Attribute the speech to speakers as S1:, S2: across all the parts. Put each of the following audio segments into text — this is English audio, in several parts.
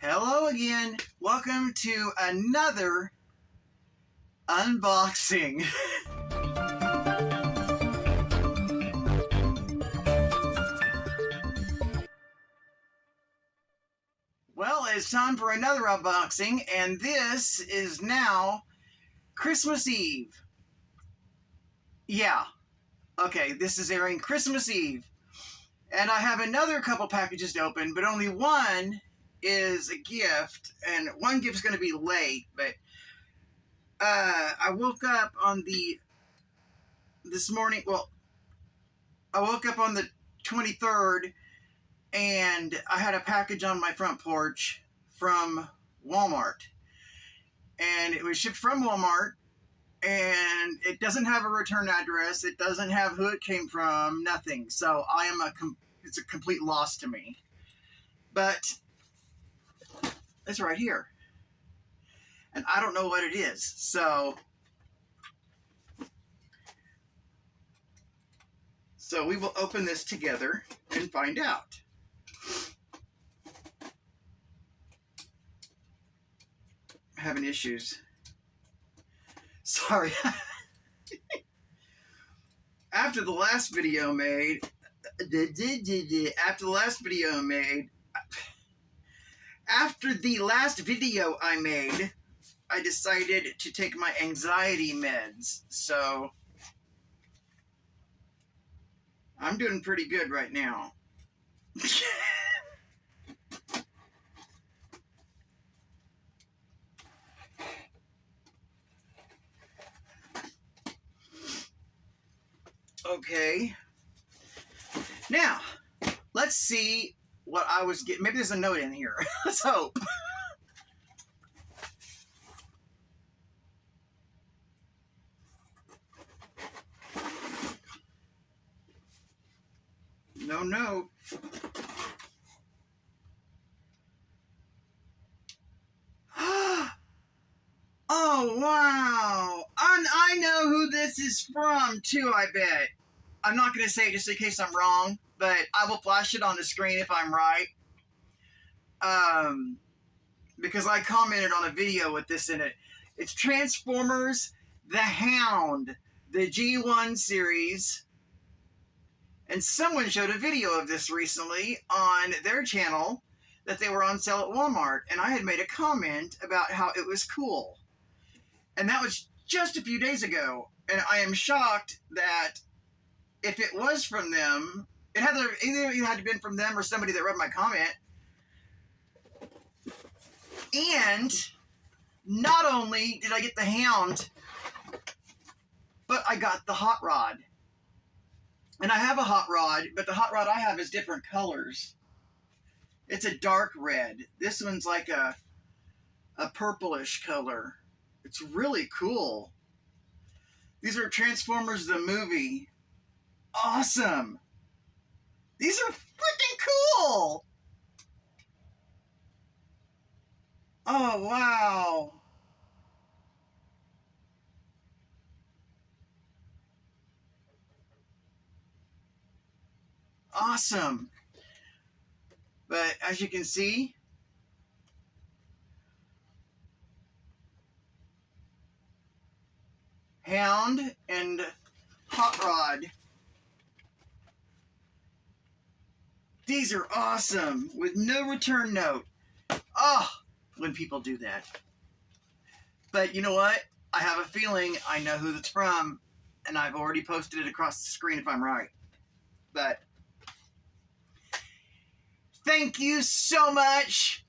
S1: Hello again. Welcome to another unboxing. Well, it's time for another unboxing, and this is now Christmas Eve. Yeah. Okay, this is airing Christmas Eve. And I have another couple packages to open, but only one is a gift, and one gift's going to be late, but I woke up on this morning, well, I woke up on the 23rd, and I had a package on my front porch from Walmart, and it was shipped from Walmart, and it doesn't have a return address, it doesn't have who it came from, nothing, so it's a complete loss to me, but it's right here. And I don't know what it is. So we will open this together and find out. I'm having issues. Sorry. After the last video I made, I decided to take my anxiety meds, so I'm doing pretty good right now. Okay. Now, let's see what I was getting. Maybe there's a note in here. Let's hope. No note. Oh, wow. I know who this is from, too, I bet. I'm not going to say it just in case I'm wrong, but I will flash it on the screen if I'm right. Because I commented on a video with this in it. It's Transformers The Hound, the G1 series. And someone showed a video of this recently on their channel that they were on sale at Walmart. And I had made a comment about how it was cool. And that was just a few days ago. And I am shocked that if it was from them, either it had to been from them or somebody that read my comment. And not only did I get the Hound, but I got the Hot Rod. And I have a Hot Rod, but the Hot Rod I have is different colors. It's a dark red. This one's like a purplish color. It's really cool. These are Transformers the movie. Awesome. These are freaking cool. Oh, wow. Awesome. But as you can see, Hound and Hot Rod. These are awesome with no return note. Oh, when people do that. But you know what? I have a feeling I know who it's from, and I've already posted it across the screen if I'm right. But thank you so much.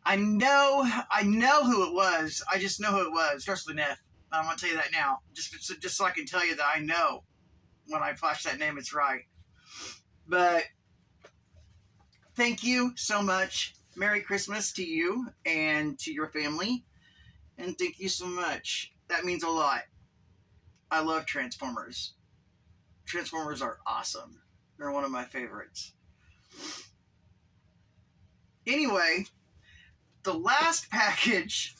S1: I know who it was. I just know who it was. Starts with an F. I'm going to tell you that now. Just so I can tell you that I know when I flash that name, it's right. But thank you so much. Merry Christmas to you and to your family. And thank you so much. That means a lot. I love Transformers. Transformers are awesome. They're one of my favorites. Anyway, the last package...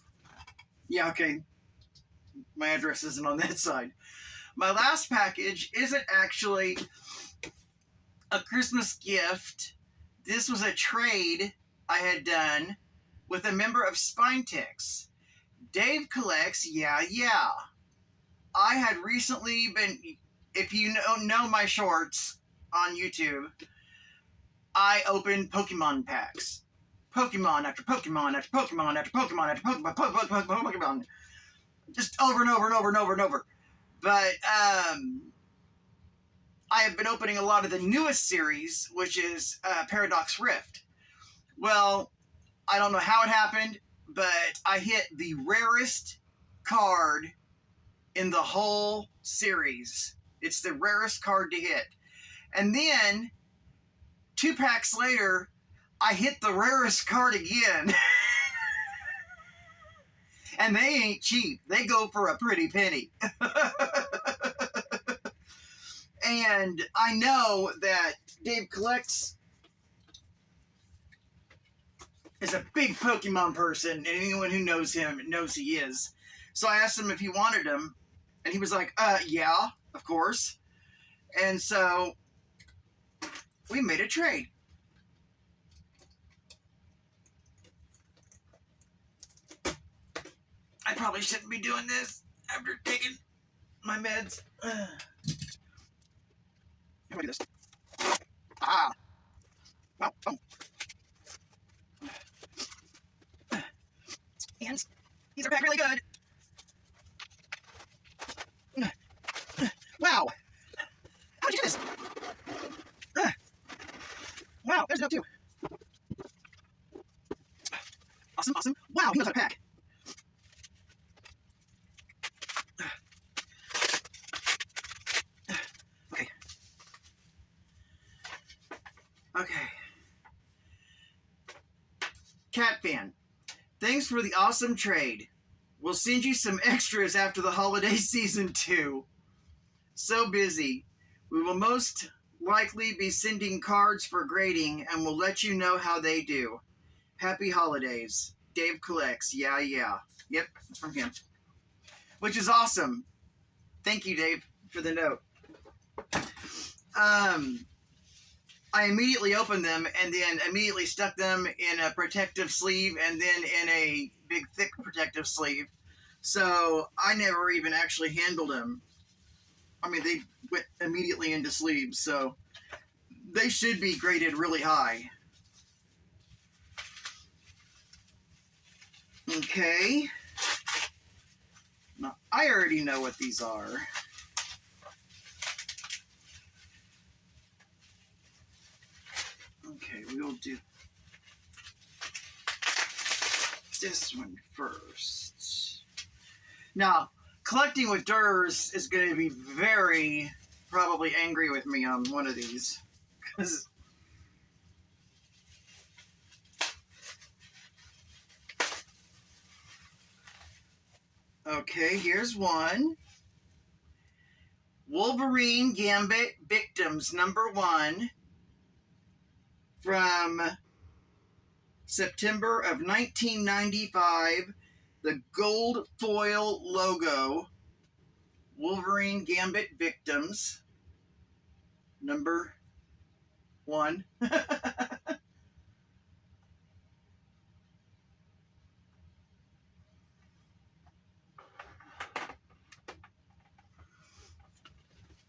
S1: Yeah, okay. My address isn't on that side. My last package isn't actually a Christmas gift. This was a trade I had done with a member of Spinetix. Dave Collects, yeah. I had recently been, if you know my shorts on YouTube, I opened Pokemon packs. Pokemon after Pokemon after Pokemon after Pokemon after Pokemon. Just over and over and over and over and over. But I have been opening a lot of the newest series, which is Paradox Rift. Well, I don't know how it happened, but I hit the rarest card in the whole series. It's the rarest card to hit. And then 2 packs later, I hit the rarest card again. And they ain't cheap. They go for a pretty penny. And I know that Dave Collects is a big Pokemon person, and anyone who knows him knows he is. So I asked him if he wanted them, and he was like, yeah, of course. And so we made a trade. I probably shouldn't be doing this after taking my meds. How do I do this? Ah. Wow. Oh. Hands. These are packed really good. Wow. How'd you do this? Wow, there's no 2. Awesome. Wow, he knows how to pack. Okay. Cat Fan, thanks for the awesome trade. We'll send you some extras after the holiday season too. So busy. We will most likely be sending cards for grading and we'll let you know how they do. Happy holidays. Dave Collects. Yeah. Yep, that's from him. Which is awesome. Thank you, Dave, for the note. I immediately opened them and then immediately stuck them in a protective sleeve and then in a big, thick protective sleeve. So I never even actually handled them. I mean, they went immediately into sleeves, so they should be graded really high. Okay. Now, I already know what these are. Okay, we'll do this one first. Now, collecting with Durs is going to be very probably angry with me on one of these. Because okay, here's one. Wolverine Gambit Victims #1 from September of 1995. The gold foil logo. Wolverine Gambit Victims #1.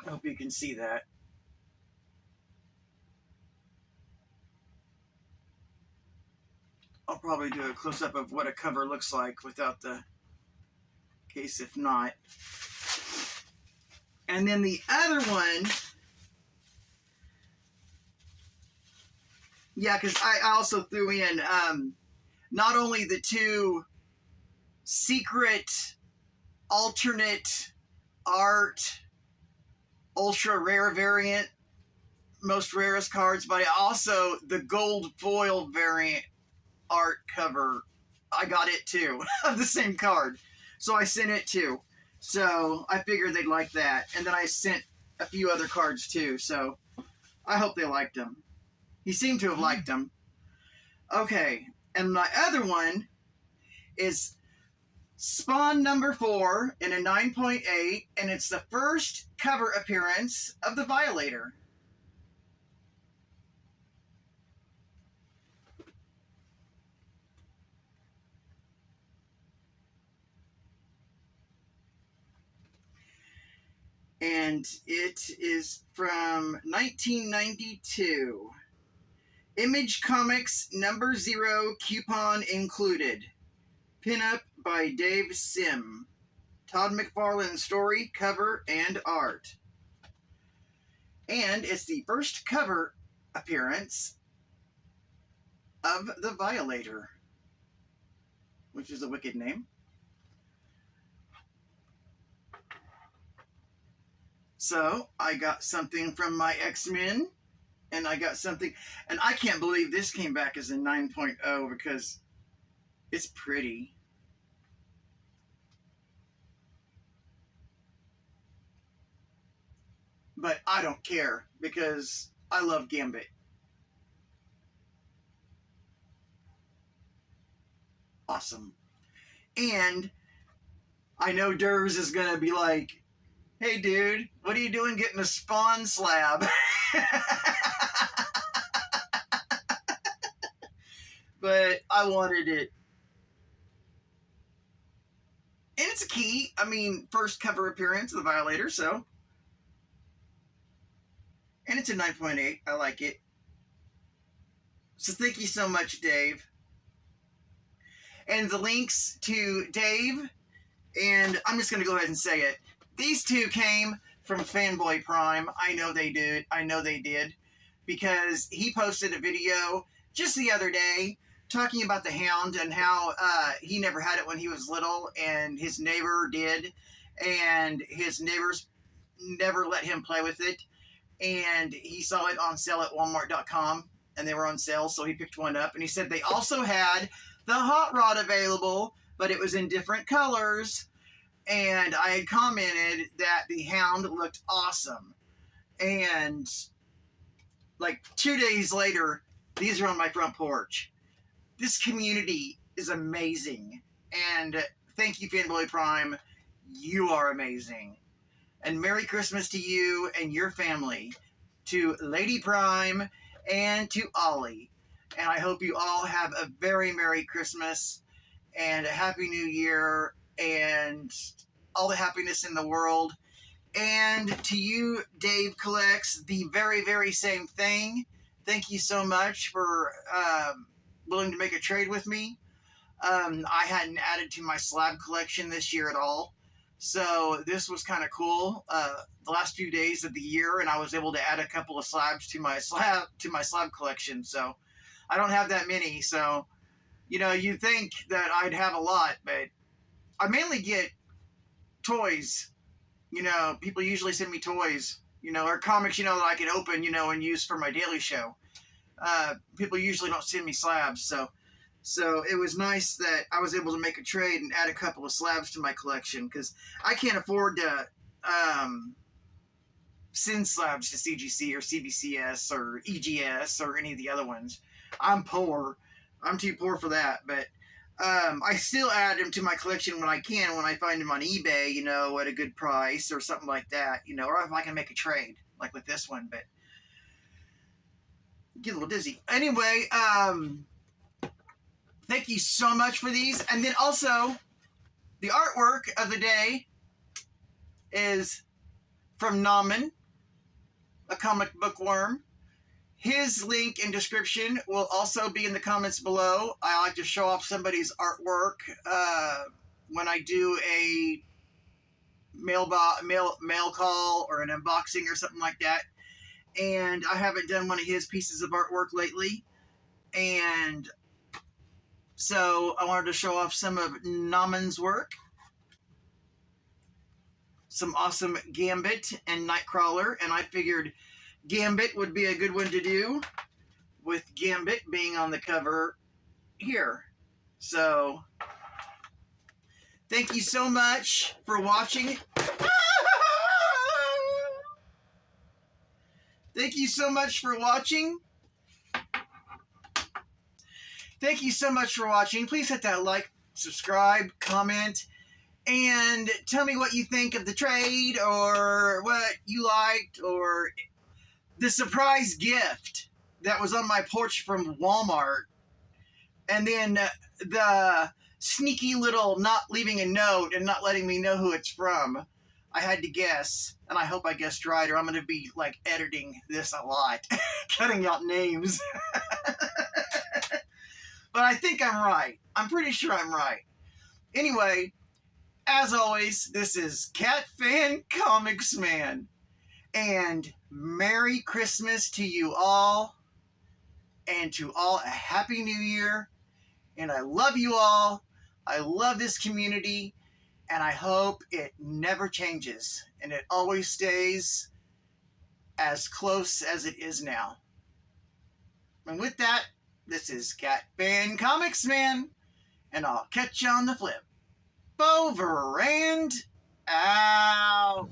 S1: I hope you can see that. I'll probably do a close-up of what a cover looks like without the case if not. And then the other one, yeah, because I also threw in not only the 2 secret alternate art ultra rare variant most rarest cards, but also the gold foil variant art cover. I got it too of the same card, so I sent it too. So I figured they'd like that, and then I sent a few other cards too. So I hope they liked them. He seemed to have liked them. Okay, and my other one is Spawn #4 in a 9.8, and it's the first cover appearance of the Violator. And it is from 1992. Image Comics number 0, coupon included. Pinup by Dave Sim. Todd McFarlane story, cover, and art. And it's the first cover appearance of the Violator, which is a wicked name. So I got something from my X-Men, and I got something, and I can't believe this came back as a 9.0 because it's pretty. But I don't care because I love Gambit. Awesome. And I know Durs is going to be like, hey, dude, what are you doing getting a Spawn slab? But I wanted it. And it's a key. I mean, first cover appearance of the Violator, so. And it's a 9.8. I like it. So thank you so much, Dave. And the links to Dave, and I'm just going to go ahead and say it. These two came from Fanboy Prime. I know they did. Because he posted a video just the other day talking about the Hound and how he never had it when he was little, and his neighbor did. And his neighbors never let him play with it. And he saw it on sale at Walmart.com, and they were on sale, so he picked one up. And he said they also had the Hot Rod available, but it was in different colors. And I had commented that the Hound looked awesome. And like 2 days later, these are on my front porch. This community is amazing. And thank you, Fanboy Prime. You are amazing. And Merry Christmas to you and your family, to Lady Prime, and to Ollie. And I hope you all have a very Merry Christmas and a Happy New Year and all the happiness in the world. And to you, Dave Collects, the very, very same thing. Thank you so much for willing to make a trade with me. I hadn't added to my slab collection this year at all. So this was kind of cool. The last few days of the year, and I was able to add a couple of slabs to my slab collection. So I don't have that many. So you'd think that I'd have a lot, but I mainly get toys. People usually send me toys. Or comics. That I can open. And use for my daily show. People usually don't send me slabs. So it was nice that I was able to make a trade and add a couple of slabs to my collection because I can't afford to send slabs to CGC or CBCS or EGS or any of the other ones. I'm poor. I'm too poor for that. But I still add them to my collection when I can, when I find them on eBay, at a good price or something like that, or if I can make a trade, like with this one. But get a little dizzy. Anyway, thank you so much for these. And then also, the artwork of the day is from Nauman, a comic book worm. His link and description will also be in the comments below. I like to show off somebody's artwork when I do a mail call or an unboxing or something like that. And I haven't done one of his pieces of artwork lately. And so I wanted to show off some of Nauman's work. Some awesome Gambit and Nightcrawler. And I figured Gambit would be a good one to do, with Gambit being on the cover here. So thank you so much for watching. Thank you so much for watching. Thank you so much for watching. Please hit that like, subscribe, comment, and tell me what you think of the trade or what you liked or the surprise gift that was on my porch from Walmart. And then the sneaky little not leaving a note and not letting me know who it's from. I had to guess, and I hope I guessed right, or I'm going to be like editing this a lot, cutting out names. But I think I'm right. I'm pretty sure I'm right. Anyway, as always, this is Cat Fan Comics Man. And Merry Christmas to you all. And to all, a Happy New Year. And I love you all. I love this community. And I hope it never changes. And it always stays as close as it is now. And with that, this is Cat Fan Comics Man. And I'll catch you on the flip. Over and out.